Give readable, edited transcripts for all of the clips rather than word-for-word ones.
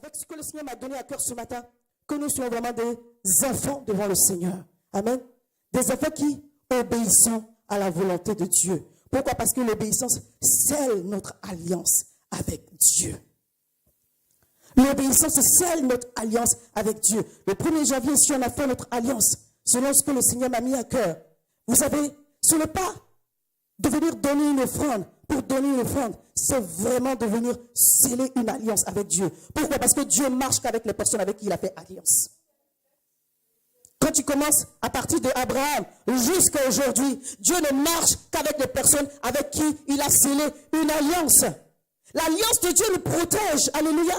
avec ce que le Seigneur m'a donné à cœur ce matin, que nous soyons vraiment des enfants devant le Seigneur. Amen. Des enfants qui obéissent à la volonté de Dieu. Pourquoi? Parce que l'obéissance scelle notre alliance avec Dieu. L'obéissance scelle notre alliance avec Dieu. Le 1er janvier, si on a fait notre alliance, selon ce que le Seigneur m'a mis à cœur, vous savez, ce n'est pas de venir donner une offrande pour donner une offrande, c'est vraiment de venir sceller une alliance avec Dieu. Pourquoi? Parce que Dieu marche qu'avec les personnes avec qui il a fait alliance. Quand tu commences à partir d'Abraham jusqu'à aujourd'hui, Dieu ne marche qu'avec les personnes avec qui il a scellé une alliance. L'alliance de Dieu nous protège. Alléluia.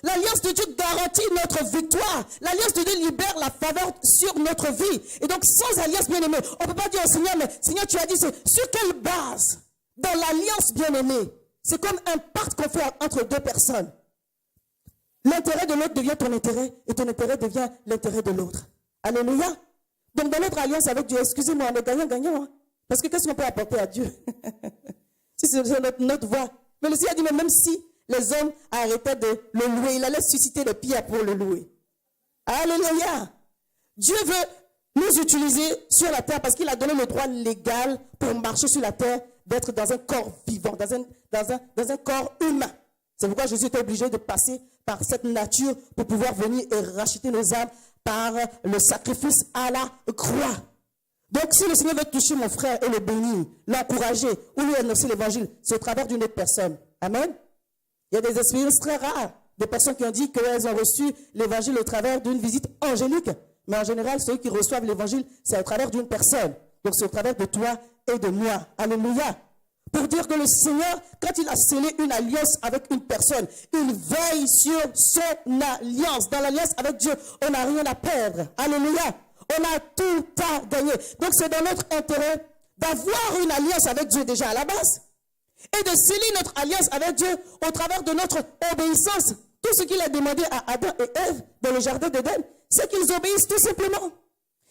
L'alliance de Dieu garantit notre victoire. L'alliance de Dieu libère la faveur sur notre vie. Et donc, sans alliance bien-aimée, on ne peut pas dire au Seigneur, mais Seigneur, tu as dit, c'est sur quelle base? Dans l'alliance bien-aimée, c'est comme un pacte qu'on fait entre deux personnes. L'intérêt de l'autre devient ton intérêt et ton intérêt devient l'intérêt de l'autre. Alléluia. Donc, dans notre alliance avec Dieu, excusez-moi, on est gagnant-gagnant. Hein? Parce que qu'est-ce qu'on peut apporter à Dieu? Si c'est notre voie. Mais le Seigneur a dit, mais même si les hommes arrêtaient de le louer, il allait susciter des pierres pour le louer. Alléluia. Dieu veut nous utiliser sur la terre parce qu'il a donné le droit légal pour marcher sur la terre, d'être dans un corps vivant, dans un corps humain. C'est pourquoi Jésus était obligé de passer par cette nature pour pouvoir venir et racheter nos âmes par le sacrifice à la croix. Donc, si le Seigneur veut toucher mon frère et le bénir, l'encourager ou lui annoncer l'évangile, c'est au travers d'une autre personne. Amen. Il y a des expériences très rares, des personnes qui ont dit qu'elles ont reçu l'évangile au travers d'une visite angélique. Mais en général, ceux qui reçoivent l'évangile, c'est au travers d'une personne. Donc, c'est au travers de toi et de moi. Alléluia. Pour dire que le Seigneur, quand il a scellé une alliance avec une personne, il veille sur son alliance. Dans l'alliance avec Dieu, on n'a rien à perdre. Alléluia. On a tout à gagner. Donc, c'est dans notre intérêt d'avoir une alliance avec Dieu déjà à la base et de sceller notre alliance avec Dieu au travers de notre obéissance. Tout ce qu'il a demandé à Adam et Ève dans le jardin d'Éden, c'est qu'ils obéissent tout simplement.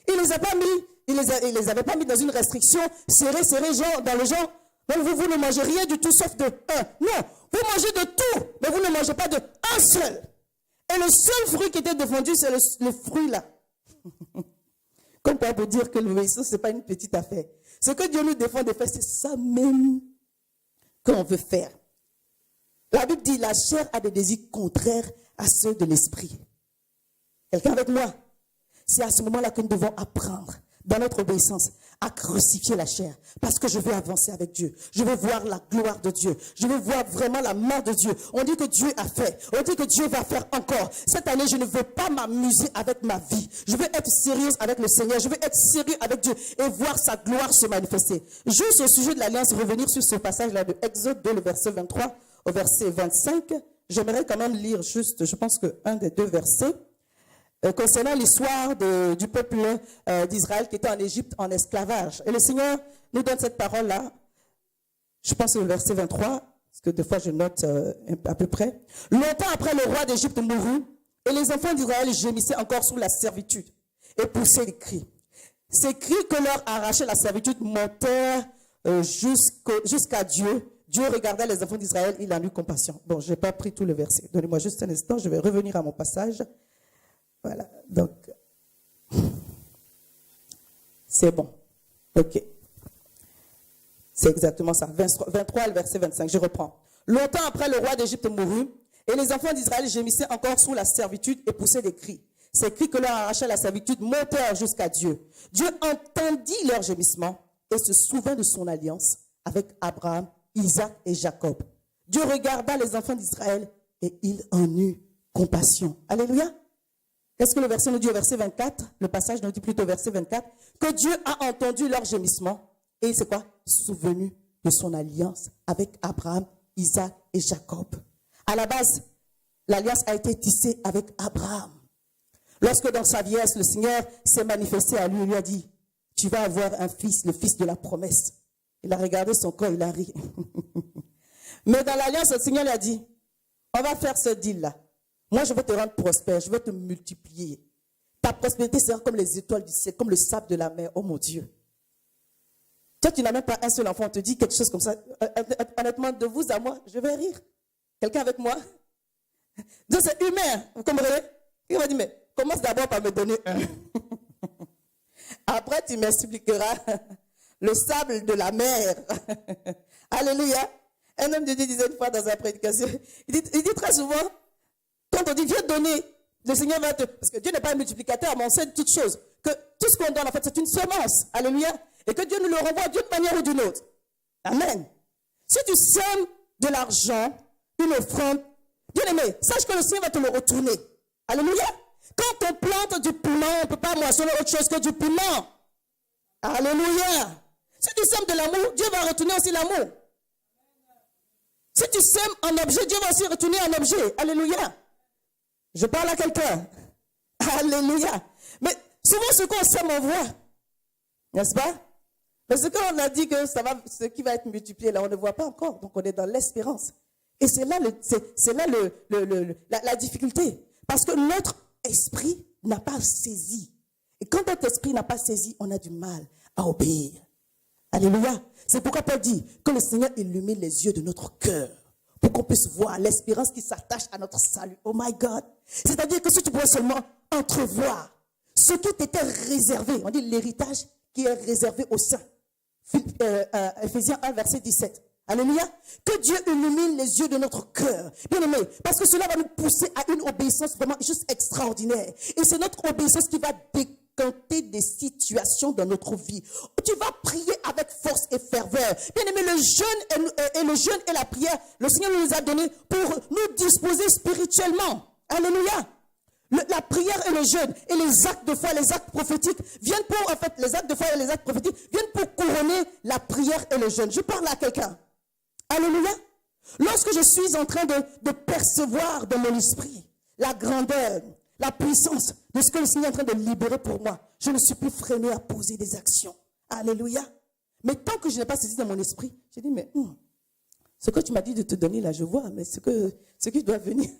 Il les a pas mis, il les avait pas mis dans une restriction serrée, genre, dans le genre, donc vous ne mangez rien du tout sauf de un. Non, vous mangez de tout, mais vous ne mangez pas de un seul. Et le seul fruit qui était défendu, c'est le fruit là. Comme pour dire que l'obéissance, ce n'est pas une petite affaire. Ce que Dieu nous défend de faire, c'est ça même qu'on veut faire. La Bible dit, la chair a des désirs contraires à ceux de l'esprit. Quelqu'un avec moi? C'est à ce moment-là que nous devons apprendre, dans notre obéissance, à crucifier la chair. Parce que je veux avancer avec Dieu. Je veux voir la gloire de Dieu. Je veux voir vraiment la main de Dieu. On dit que Dieu a fait. On dit que Dieu va faire encore. Cette année, je ne veux pas m'amuser avec ma vie. Je veux être sérieuse avec le Seigneur. Je veux être sérieux avec Dieu et voir sa gloire se manifester. Juste au sujet de l'alliance, revenir sur ce passage-là de Exode 2, le verset 23 au verset 25. J'aimerais quand même lire juste, je pense qu'un des deux versets. Concernant l'histoire du peuple d'Israël qui était en Égypte en esclavage. Et le Seigneur nous donne cette parole-là, je pense au verset 23, parce que des fois je note à peu près. Longtemps après, le roi d'Égypte mourut, et les enfants d'Israël gémissaient encore sous la servitude et poussaient des cris. Ces cris que leur arrachait la servitude montèrent jusqu'à Dieu. Dieu regardait les enfants d'Israël, il en eut compassion. Bon, je n'ai pas pris tout le verset. Donnez-moi juste un instant, je vais revenir à mon passage. Voilà, donc, c'est bon. Ok. C'est exactement ça. 23, le verset 25, je reprends. Longtemps après, le roi d'Égypte mourut, et les enfants d'Israël gémissaient encore sous la servitude et poussaient des cris. Ces cris que leur arrachait la servitude montèrent jusqu'à Dieu. Dieu entendit leurs gémissements et se souvint de son alliance avec Abraham, Isaac et Jacob. Dieu regarda les enfants d'Israël et il en eut compassion. Alléluia. Qu'est-ce que le verset nous dit au verset 24? Le passage nous dit plutôt au verset 24. Que Dieu a entendu leurs gémissements et il s'est quoi? Souvenu de son alliance avec Abraham, Isaac et Jacob. À la base, l'alliance a été tissée avec Abraham. Lorsque dans sa vieillesse, le Seigneur s'est manifesté à lui, il lui a dit, tu vas avoir un fils, le fils de la promesse. Il a regardé son corps, il a ri. Mais dans l'alliance, le Seigneur lui a dit, on va faire ce deal-là. Moi, je vais te rendre prospère, je vais te multiplier. Ta prospérité sera comme les étoiles du ciel, comme le sable de la mer. Oh mon Dieu. Toi, tu n'as même pas un seul enfant, on te dit quelque chose comme ça. Honnêtement, de vous à moi, je vais rire. Quelqu'un avec moi? Dieu, c'est humain. Vous comprenez? Il va dire, mais commence d'abord par me donner un. Après, tu m'expliqueras le sable de la mer. Alléluia. Un homme de Dieu disait une fois dans sa prédication, il dit très souvent, quand on dit viens donner, le Seigneur va te... Parce que Dieu n'est pas un multiplicateur, mais on sait toutes choses. Que tout ce qu'on donne, en fait, c'est une semence. Alléluia. Et que Dieu nous le renvoie d'une manière ou d'une autre. Amen. Si tu sèmes de l'argent, une offrande, bien aimé, sache que le Seigneur va te le retourner. Alléluia. Quand on plante du piment, on ne peut pas moissonner autre chose que du piment. Alléluia. Si tu sèmes de l'amour, Dieu va retourner aussi l'amour. Si tu sèmes un objet, Dieu va aussi retourner un objet. Alléluia. Je parle à quelqu'un. Alléluia. Mais souvent, ce qu'on sème, on voit. N'est-ce pas? Mais ce qu'on a dit que ça va, ce qui va être multiplié, là, on ne voit pas encore. Donc, on est dans l'espérance. Et c'est là, la difficulté. Parce que notre esprit n'a pas saisi. Et quand notre esprit n'a pas saisi, on a du mal à obéir. Alléluia. C'est pourquoi Paul dit que le Seigneur illumine les yeux de notre cœur pour qu'on puisse voir l'espérance qui s'attache à notre salut. Oh my God. C'est-à-dire que si tu pouvais seulement entrevoir ce qui t'était réservé, on dit l'héritage qui est réservé aux saints. Ephésiens 1, verset 17. Alléluia. Que Dieu illumine les yeux de notre cœur. Bien aimé, parce que cela va nous pousser à une obéissance vraiment juste extraordinaire. Et c'est notre obéissance qui va décanter des situations dans notre vie. Tu vas prier avec force et ferveur. Bien aimé, le jeûne et la prière, le Seigneur nous a donné pour nous disposer spirituellement. Alléluia. La prière et le jeûne et les actes de foi, les actes prophétiques viennent pour, en fait, les actes de foi et les actes prophétiques viennent pour couronner la prière et le jeûne. Je parle à quelqu'un. Alléluia. Lorsque je suis en train de percevoir dans mon esprit la grandeur, la puissance de ce que le Seigneur est en train de libérer pour moi, je ne suis plus freiné à poser des actions. Alléluia. Mais tant que je n'ai pas saisi dans mon esprit, j'ai dit, mais ce que tu m'as dit de te donner là, je vois, mais ce qui doit venir,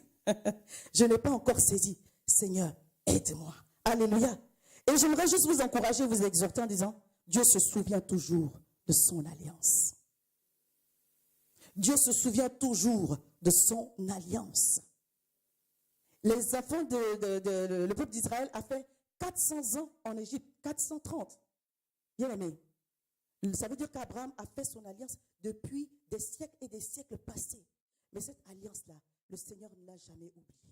je n'ai pas encore saisi. Seigneur, aide-moi. Alléluia. Et j'aimerais juste vous encourager, vous exhorter en disant, Dieu se souvient toujours de son alliance. Dieu se souvient toujours de son alliance. Les enfants le peuple d'Israël a fait 400 ans en Égypte, 430. Bien aimé. Ça veut dire qu'Abraham a fait son alliance depuis des siècles et des siècles passés. Mais cette alliance-là, le Seigneur ne l'a jamais oubliée.